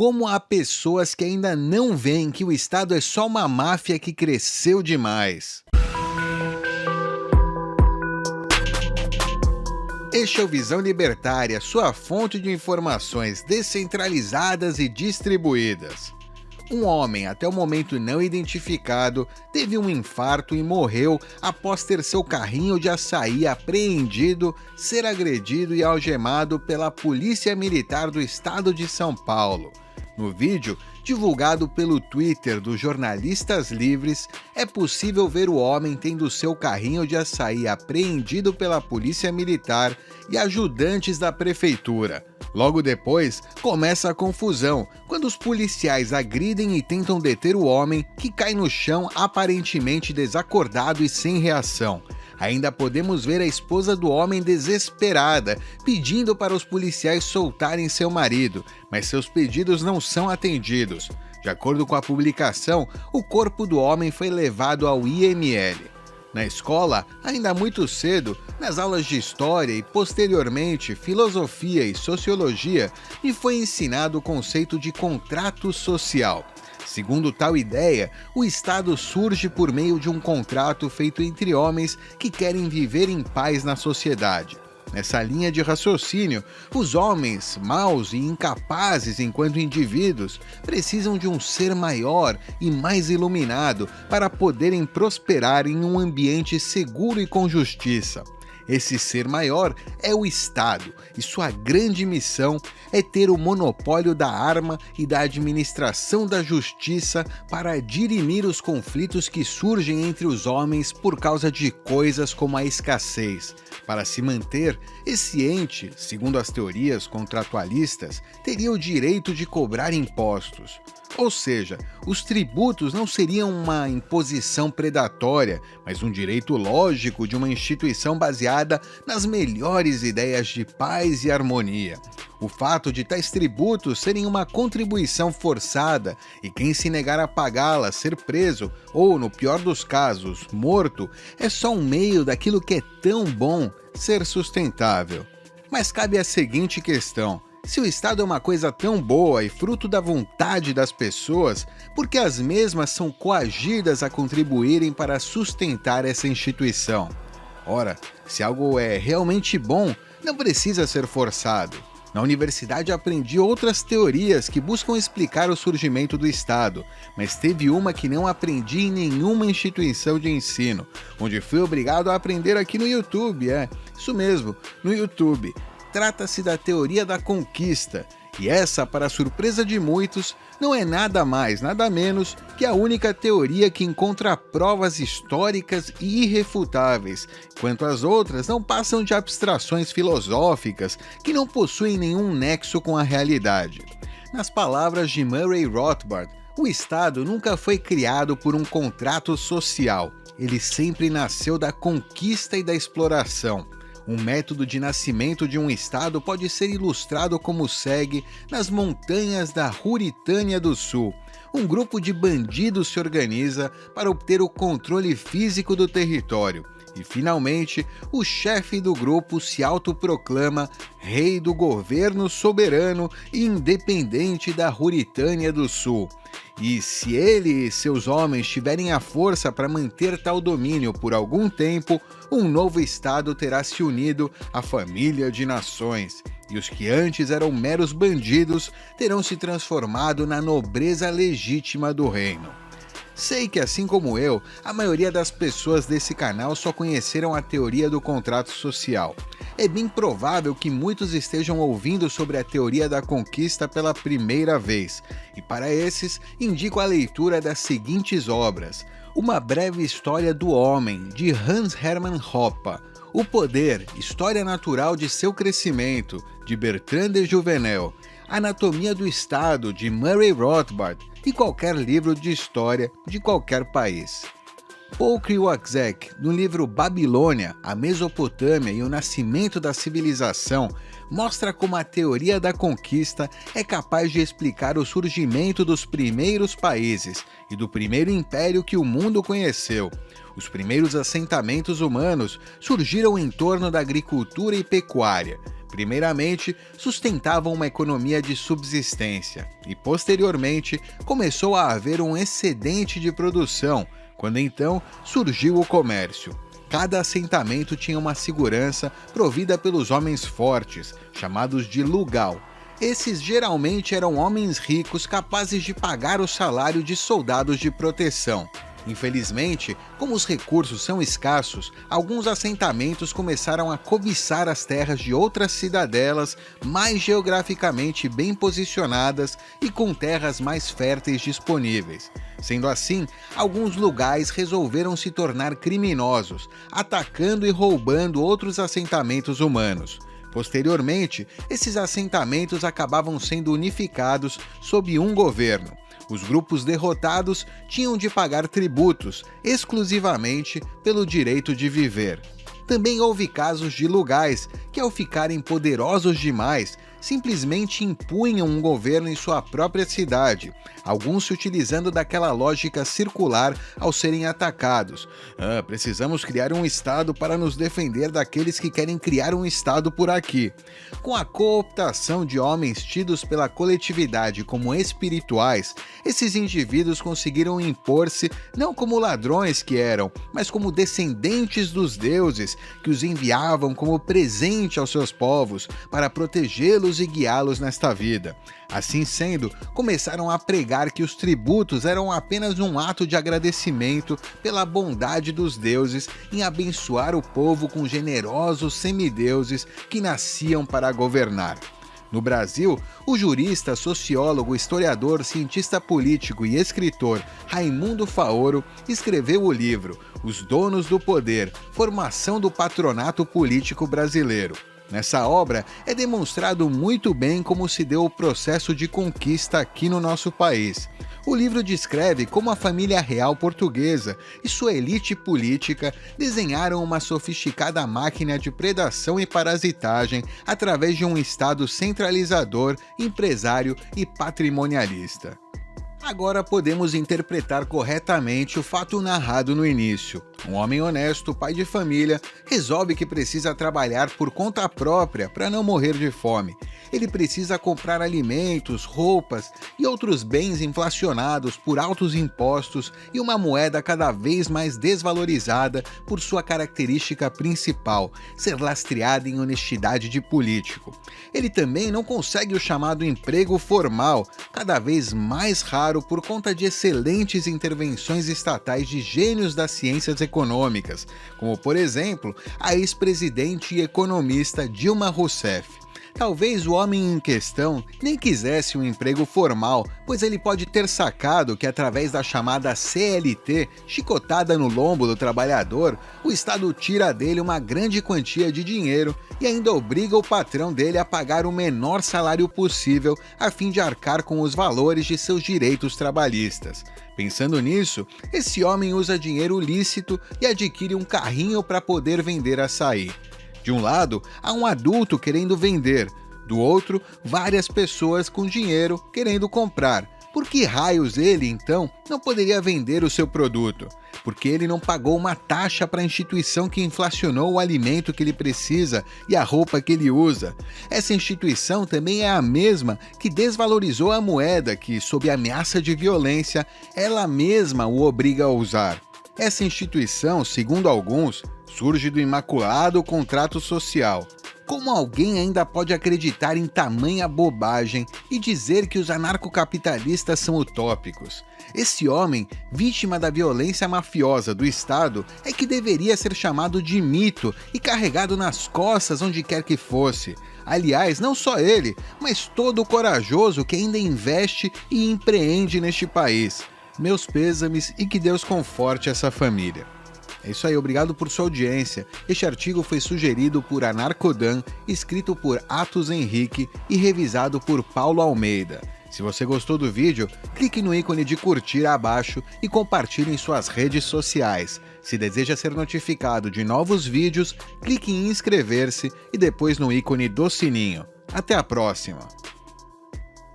como há pessoas que ainda não veem que o Estado é só uma máfia que cresceu demais. Este é o Visão Libertária, sua fonte de informações descentralizadas e distribuídas. Um homem, até o momento não identificado, teve um infarto e morreu após ter seu carrinho de açaí apreendido, ser agredido e algemado pela Polícia Militar do Estado de São Paulo. No vídeo, divulgado pelo Twitter dos Jornalistas Livres, é possível ver o homem tendo seu carrinho de açaí apreendido pela Polícia Militar e ajudantes da Prefeitura. Logo depois, começa a confusão, quando os policiais agridem e tentam deter o homem, que cai no chão aparentemente desacordado e sem reação. Ainda podemos ver a esposa do homem desesperada, pedindo para os policiais soltarem seu marido, mas seus pedidos não são atendidos. De acordo com a publicação, o corpo do homem foi levado ao IML. Na escola, ainda muito cedo, nas aulas de história e posteriormente filosofia e sociologia, me foi ensinado o conceito de contrato social. Segundo tal ideia, o Estado surge por meio de um contrato feito entre homens que querem viver em paz na sociedade. Nessa linha de raciocínio, os homens, maus e incapazes enquanto indivíduos, precisam de um ser maior e mais iluminado para poderem prosperar em um ambiente seguro e com justiça. Esse ser maior é o Estado, e sua grande missão é ter o monopólio da arma e da administração da justiça para dirimir os conflitos que surgem entre os homens por causa de coisas como a escassez. Para se manter, esse ente, segundo as teorias contratualistas, teria o direito de cobrar impostos. Ou seja, os tributos não seriam uma imposição predatória, mas um direito lógico de uma instituição baseada nas melhores ideias de paz e harmonia. O fato de tais tributos serem uma contribuição forçada e quem se negar a pagá-la ser preso ou, no pior dos casos, morto, é só um meio daquilo que é tão bom ser sustentável. Mas cabe a seguinte questão: se o Estado é uma coisa tão boa e fruto da vontade das pessoas, por que as mesmas são coagidas a contribuírem para sustentar essa instituição? Ora, se algo é realmente bom, não precisa ser forçado. Na universidade aprendi outras teorias que buscam explicar o surgimento do Estado, mas teve uma que não aprendi em nenhuma instituição de ensino, onde fui obrigado a aprender aqui no YouTube, isso mesmo, no YouTube. Trata-se da teoria da conquista, e essa, para surpresa de muitos, não é nada mais, nada menos que a única teoria que encontra provas históricas e irrefutáveis, enquanto as outras não passam de abstrações filosóficas que não possuem nenhum nexo com a realidade. Nas palavras de Murray Rothbard, o Estado nunca foi criado por um contrato social, ele sempre nasceu da conquista e da exploração. Um método de nascimento de um Estado pode ser ilustrado como segue nas montanhas da Ruritânia do Sul. Um grupo de bandidos se organiza para obter o controle físico do território. E, finalmente, o chefe do grupo se autoproclama rei do governo soberano e independente da Ruritânia do Sul. E se ele e seus homens tiverem a força para manter tal domínio por algum tempo, um novo Estado terá se unido à família de nações. E os que antes eram meros bandidos terão se transformado na nobreza legítima do reino. Sei que, assim como eu, a maioria das pessoas desse canal só conheceram a teoria do contrato social. É bem provável que muitos estejam ouvindo sobre a teoria da conquista pela primeira vez, e para esses indico a leitura das seguintes obras: Uma Breve História do Homem, de Hans Hermann Hoppe, O Poder, História Natural de Seu Crescimento, de Bertrand de Jouvenel, Anatomia do Estado, de Murray Rothbard, e qualquer livro de história de qualquer país. Paul Krawczyk, no livro Babilônia, a Mesopotâmia e o Nascimento da Civilização, mostra como a teoria da conquista é capaz de explicar o surgimento dos primeiros países e do primeiro império que o mundo conheceu. Os primeiros assentamentos humanos surgiram em torno da agricultura e pecuária. Primeiramente, sustentavam uma economia de subsistência e, posteriormente, começou a haver um excedente de produção, quando então surgiu o comércio. Cada assentamento tinha uma segurança provida pelos homens fortes, chamados de lugal. Esses geralmente eram homens ricos capazes de pagar o salário de soldados de proteção. Infelizmente, como os recursos são escassos, alguns assentamentos começaram a cobiçar as terras de outras cidadelas mais geograficamente bem posicionadas e com terras mais férteis disponíveis. Sendo assim, alguns lugais resolveram se tornar criminosos, atacando e roubando outros assentamentos humanos. Posteriormente, esses assentamentos acabavam sendo unificados sob um governo. Os grupos derrotados tinham de pagar tributos exclusivamente pelo direito de viver. Também houve casos de lugais que, ao ficarem poderosos demais, simplesmente impunham um governo em sua própria cidade, alguns se utilizando daquela lógica circular ao serem atacados. Precisamos criar um estado para nos defender daqueles que querem criar um estado por aqui. Com a cooptação de homens tidos pela coletividade como espirituais, esses indivíduos conseguiram impor-se não como ladrões que eram, mas como descendentes dos deuses que os enviavam como presente aos seus povos para protegê-los e guiá-los nesta vida. Assim sendo, começaram a pregar que os tributos eram apenas um ato de agradecimento pela bondade dos deuses em abençoar o povo com generosos semideuses que nasciam para governar. No Brasil, o jurista, sociólogo, historiador, cientista político e escritor Raimundo Faoro escreveu o livro Os Donos do Poder, Formação do Patronato Político Brasileiro. Nessa obra, é demonstrado muito bem como se deu o processo de conquista aqui no nosso país. O livro descreve como a família real portuguesa e sua elite política desenharam uma sofisticada máquina de predação e parasitagem através de um Estado centralizador, empresário e patrimonialista. Agora podemos interpretar corretamente o fato narrado no início. Um homem honesto, pai de família, resolve que precisa trabalhar por conta própria para não morrer de fome. Ele precisa comprar alimentos, roupas e outros bens inflacionados por altos impostos e uma moeda cada vez mais desvalorizada por sua característica principal, ser lastreada em honestidade de político. Ele também não consegue o chamado emprego formal, cada vez mais raro por conta de excelentes intervenções estatais de gênios das ciências econômicas, como por exemplo a ex-presidente e economista Dilma Rousseff. Talvez o homem em questão nem quisesse um emprego formal, pois ele pode ter sacado que através da chamada CLT, chicotada no lombo do trabalhador, o Estado tira dele uma grande quantia de dinheiro e ainda obriga o patrão dele a pagar o menor salário possível a fim de arcar com os valores de seus direitos trabalhistas. Pensando nisso, esse homem usa dinheiro lícito e adquire um carrinho para poder vender açaí. De um lado, há um adulto querendo vender, do outro, várias pessoas com dinheiro querendo comprar. Por que raios ele, então, não poderia vender o seu produto? Porque ele não pagou uma taxa para a instituição que inflacionou o alimento que ele precisa e a roupa que ele usa. Essa instituição também é a mesma que desvalorizou a moeda que, sob ameaça de violência, ela mesma o obriga a usar. Essa instituição, segundo alguns, surge do imaculado contrato social. Como alguém ainda pode acreditar em tamanha bobagem e dizer que os anarcocapitalistas são utópicos? Esse homem, vítima da violência mafiosa do Estado, é que deveria ser chamado de mito e carregado nas costas onde quer que fosse. Aliás, não só ele, mas todo corajoso que ainda investe e empreende neste país. Meus pêsames e que Deus conforte essa família. É isso aí, obrigado por sua audiência. Este artigo foi sugerido por Anarcodan, escrito por Atos Henrique e revisado por Paulo Almeida. Se você gostou do vídeo, clique no ícone de curtir abaixo e compartilhe em suas redes sociais. Se deseja ser notificado de novos vídeos, clique em inscrever-se e depois no ícone do sininho. Até a próxima!